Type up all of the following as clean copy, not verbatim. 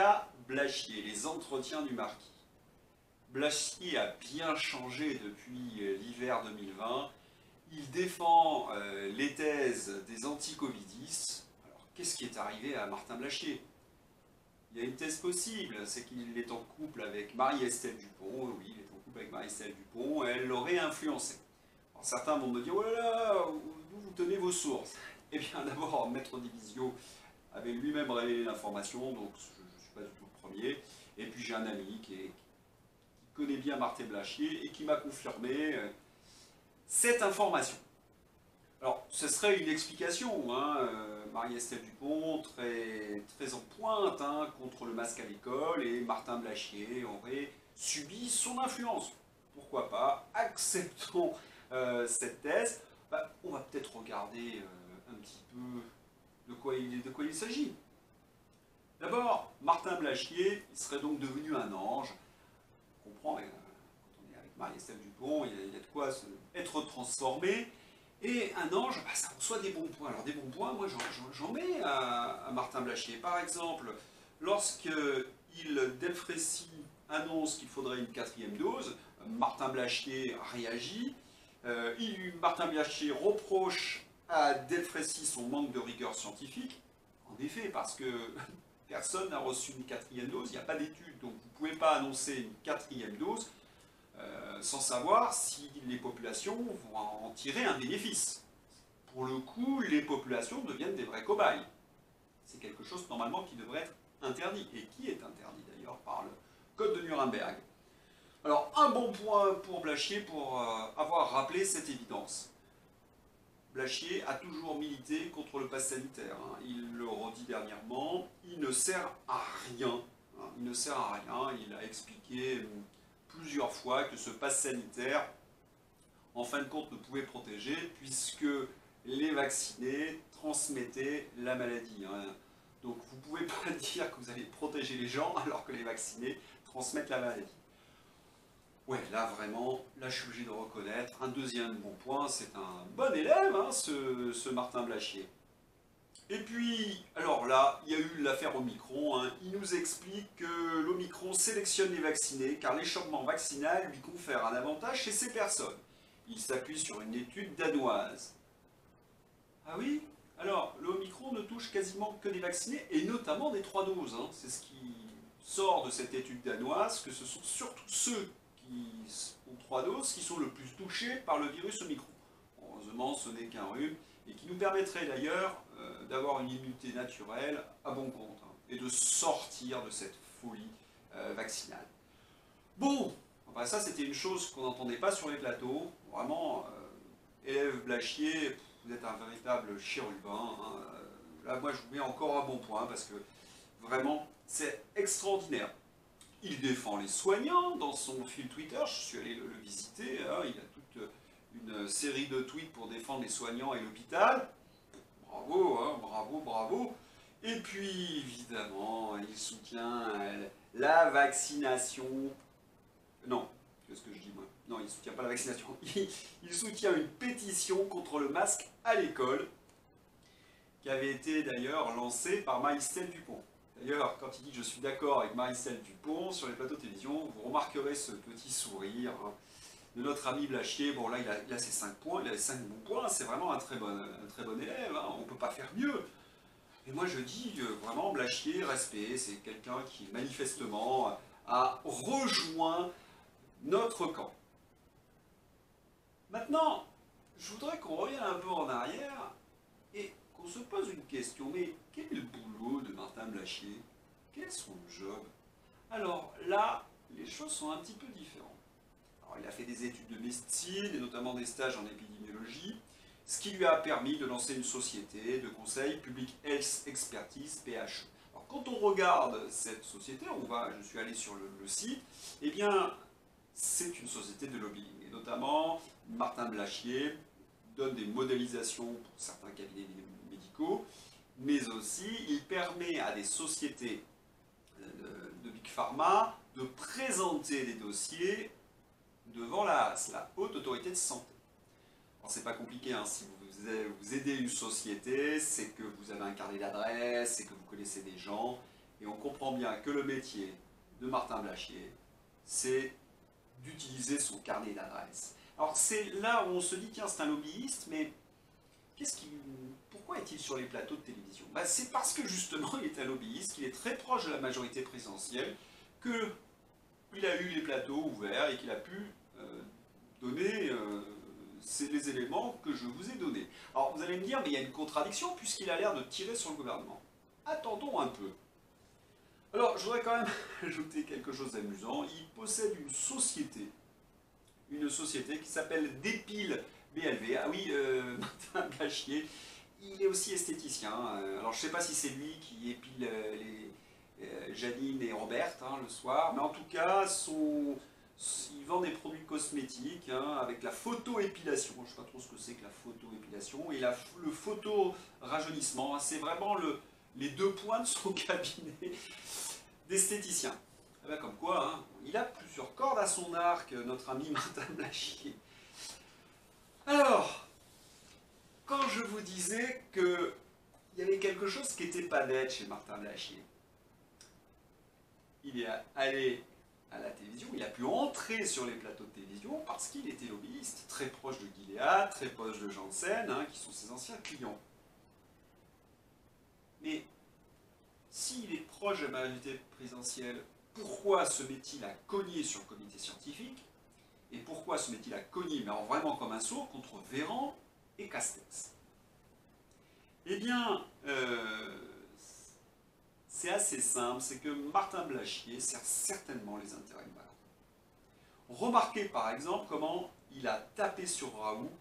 cas Blachier, les entretiens du marquis. Blachier a bien changé depuis l'hiver 2020. Il défend les thèses des anti-covidistes. Alors, qu'est-ce qui est arrivé à Martin Blachier? Il y a une thèse possible, c'est qu'il est en couple avec Marie-Estelle Dupont. Oui, il est en couple avec Marie-Estelle Dupont, et elle l'aurait influencé. Alors, certains vont me dire, oh là là, d'où vous tenez vos sources? Eh bien, d'abord, Maître Divisio avait lui-même révélé l'information, donc je ne suis pas du tout le premier. Et puis j'ai un ami qui connaît bien Martin Blachier et qui m'a confirmé cette information. Alors, ce serait une explication, hein, Marie-Estelle Dupont, très en pointe hein, contre le masque à l'école, et Martin Blachier aurait subi son influence. Pourquoi pas? Acceptons cette thèse. Bah, on va peut-être regarder un petit peu de quoi il s'agit. D'abord, Martin Blachier, il serait donc devenu un ange. On comprend, quand on est avec Marie-Estelle Dupont, il y a de quoi être transformé. Et un ange, bah, ça reçoit des bons points. Alors des bons points, moi j'en mets à Martin Blachier. Par exemple, lorsqu'il Delfrécy annonce qu'il faudrait une 4e dose, Martin Blachier réagit. Martin Blachier reproche à Delfrécy son manque de rigueur scientifique. En effet, parce que personne n'a reçu une 4e dose, il n'y a pas d'études, donc vous ne pouvez pas annoncer une 4e dose sans savoir si les populations vont en tirer un bénéfice. Pour le coup, les populations deviennent des vrais cobayes. C'est quelque chose normalement qui devrait être interdit, et qui est interdit d'ailleurs par le Code de Nuremberg. Alors, un bon point pour Blachier pour avoir rappelé cette évidence. Blachier a toujours milité contre le pass sanitaire. Hein. Il le redit dernièrement, il ne sert à rien. Hein. Il ne sert à rien. Il a expliqué plusieurs fois que ce pass sanitaire, en fin de compte, ne pouvait protéger puisque les vaccinés transmettaient la maladie. Hein. Donc vous ne pouvez pas dire que vous allez protéger les gens alors que les vaccinés transmettent la maladie. Ouais, là vraiment, là je suis obligé de reconnaître. Un deuxième bon point, c'est un bon élève, hein, ce Martin Blachier. Et puis, alors là, il y a eu l'affaire Omicron. Hein. Il nous explique que l'Omicron sélectionne les vaccinés car l'échappement vaccinal lui confère un avantage chez ces personnes. Il s'appuie sur une étude danoise. Ah oui? Alors, l'Omicron ne touche quasiment que des vaccinés, et notamment des 3 doses. Hein. C'est ce qui sort de cette étude danoise, que ce sont surtout ceux qui ont 3 doses qui sont le plus touchés par le virus Omicron. Heureusement, ce n'est qu'un rhume, et qui nous permettrait d'ailleurs d'avoir une immunité naturelle à bon compte, hein, et de sortir de cette folie vaccinale. Bon, enfin, ça c'était une chose qu'on n'entendait pas sur les plateaux. Vraiment, élève Blachier, vous êtes un véritable chérubin. Hein. Là, moi, je vous mets encore un bon point parce que vraiment, c'est extraordinaire. Il défend les soignants dans son fil Twitter. Je suis allé le visiter. Hein. Il a toute une série de tweets pour défendre les soignants et l'hôpital. Bravo, hein, bravo, bravo. Et puis, évidemment, il soutient la vaccination. Non, qu'est-ce que je dis moi? Non, il ne soutient pas la vaccination. Il soutient une pétition contre le masque à l'école, qui avait été d'ailleurs lancée par Marie-Estelle Dupont. D'ailleurs, quand il dit « je suis d'accord avec Marie-Estelle Dupont » sur les plateaux de télévision, vous remarquerez ce petit sourire hein, de notre ami Blachier. Bon là, il a ses 5 points, il a les 5 bons points, c'est vraiment un très bon élève, hein, on ne peut pas faire mieux. Et moi je dis vraiment Blachier, respect, c'est quelqu'un qui manifestement a rejoint notre camp. Maintenant, je voudrais qu'on revienne un peu en arrière et qu'on se pose une question. Mais quel est le boulot de Martin Blachier? Quel est son job? Alors là, les choses sont un petit peu différentes. Alors, il a fait des études de médecine et notamment des stages en épidémiologie, ce qui lui a permis de lancer une société de conseil Public Health Expertise PHE. Alors quand on regarde cette société, je suis allé sur le site, eh bien c'est une société de lobbying. Et notamment, Martin Blachier donne des modélisations pour certains cabinets médicaux, mais aussi il permet à des sociétés de Big Pharma de présenter des dossiers devant la Haute Autorité de Santé. Alors c'est pas compliqué, hein. Si vous aidez une société, c'est que vous avez un carnet d'adresses, c'est que vous connaissez des gens, Et on comprend bien que le métier de Martin Blachier, c'est d'utiliser son carnet d'adresses. Alors c'est là où on se dit, tiens, c'est un lobbyiste, mais pourquoi est-il sur les plateaux de télévision? C'est parce que justement il est un lobbyiste, qu'il est très proche de la majorité présidentielle, qu'il a eu les plateaux ouverts et qu'il a pu donner les éléments que je vous ai donnés. Alors vous allez me dire, mais il y a une contradiction puisqu'il a l'air de tirer sur le gouvernement. Attendons un peu. Alors je voudrais quand même ajouter quelque chose d'amusant. Il possède une société qui s'appelle Dépile BLV. Ah oui, Martin Blachier, il est aussi esthéticien. Alors je ne sais pas si c'est lui qui épile Janine et Robert le soir, mais en tout cas, il vend des produits cosmétiques avec la photoépilation. Je ne sais pas trop ce que c'est que la photoépilation. Et le photo-rajeunissement, c'est vraiment les deux points de son cabinet d'esthéticien. Comme quoi, il a plusieurs cordes à son arc, notre ami Martin Blachier. Alors, quand je vous disais qu'il y avait quelque chose qui n'était pas net chez Martin Blachier, il est allé à la télévision, il a pu entrer sur les plateaux de télévision parce qu'il était lobbyiste, très proche de Gilead, très proche de Janssen, qui sont ses anciens clients. Mais s'il est proche de la majorité présidentielle, pourquoi se met-il à cogner sur le comité scientifique? Et pourquoi se met-il à cogner, mais vraiment comme un sourd, contre Véran et Castex? Eh bien, c'est assez simple, c'est que Martin Blachier sert certainement les intérêts de Macron. Remarquez par exemple comment il a tapé sur Raoult,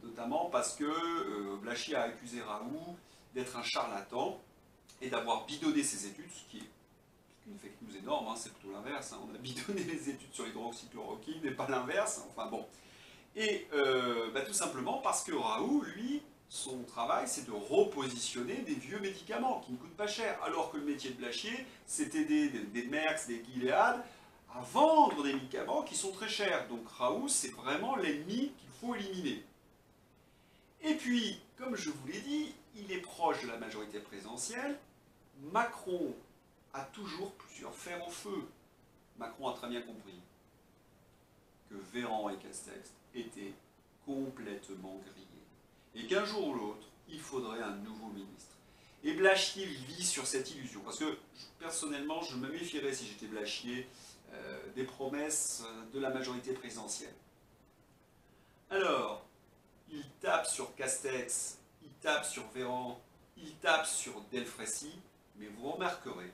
notamment parce que Blachier a accusé Raoult d'être un charlatan et d'avoir bidonné ses études, ce qui est une fake news énorme, c'est plutôt l'inverse. On a bidonné les études sur l'hydroxychloroquine et pas l'inverse. Enfin bon. Et tout simplement parce que Raoult, lui, son travail, c'est de repositionner des vieux médicaments qui ne coûtent pas cher. Alors que le métier de Blachier, c'est aider des Merck, des Gilead à vendre des médicaments qui sont très chers. Donc Raoult, c'est vraiment l'ennemi qu'il faut éliminer. Et puis, comme je vous l'ai dit, il est proche de la majorité présidentielle. Macron a toujours plusieurs fers au feu. Macron a très bien compris que Véran et Castex étaient complètement grillés. Et qu'un jour ou l'autre, il faudrait un nouveau ministre. Et Blachier vit sur cette illusion. Parce que, personnellement, je me méfierais, si j'étais Blachier, des promesses de la majorité présidentielle. Alors, il tape sur Castex, il tape sur Véran, il tape sur Delfrécy, mais vous remarquerez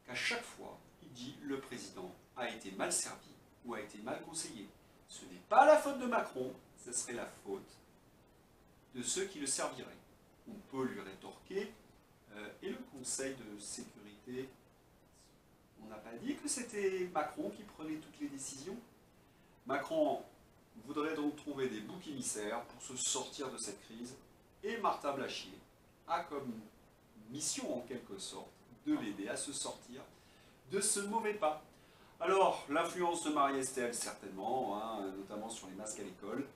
qu'à chaque fois, il dit le président a été mal servi ou a été mal conseillé. Ce n'est pas la faute de Macron, ce serait la faute de ceux qui le serviraient. On peut lui rétorquer, et le Conseil de sécurité, on n'a pas dit que c'était Macron qui prenait toutes les décisions? Macron voudrait donc trouver des boucs émissaires pour se sortir de cette crise, et Martin Blachier a comme mission en quelque sorte de l'aider à se sortir de ce mauvais pas. Alors, l'influence de Marie-Estelle, certainement, notamment sur les masques à l'école,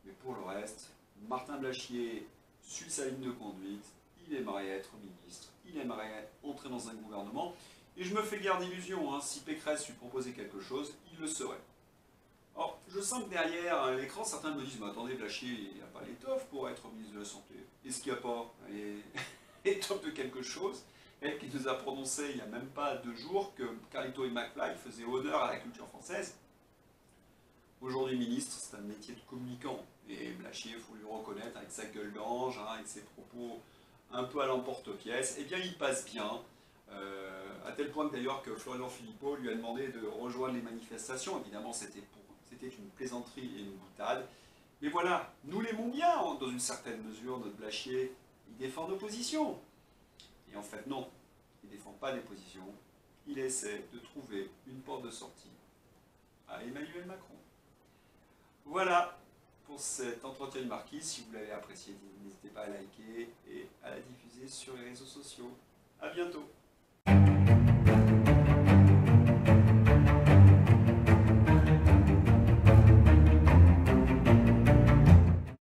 mais pour le reste, Martin Blachier suit sa ligne de conduite, il aimerait être ministre, il aimerait entrer dans un gouvernement, et je me fais guère d'illusions, si Pécresse lui proposait quelque chose, il le serait. Or, je sens que derrière l'écran, certains me disent, mais attendez, Blachier, il n'a pas l'étoffe pour être ministre de la Santé. Est-ce qu'il n'y a pas l'étoffe de quelque chose? Elle qui nous a prononcé il n'y a même pas 2 jours que Carlito et McFly faisaient honneur à la culture française. Aujourd'hui ministre, c'est un métier de communicant. Et Blachier, il faut lui reconnaître, avec sa gueule d'ange, avec ses propos un peu à l'emporte-pièce, eh bien il passe bien. À tel point que d'ailleurs que Florian Philippot lui a demandé de rejoindre les manifestations. Évidemment, c'était une plaisanterie et une boutade. Mais voilà, nous l'aimons bien, dans une certaine mesure, notre Blachier, il défend nos positions. Et en fait, non, il ne défend pas des positions, il essaie de trouver une porte de sortie à Emmanuel Macron. Voilà pour cet entretien de Marquise. Si vous l'avez apprécié, n'hésitez pas à liker et à la diffuser sur les réseaux sociaux. A bientôt.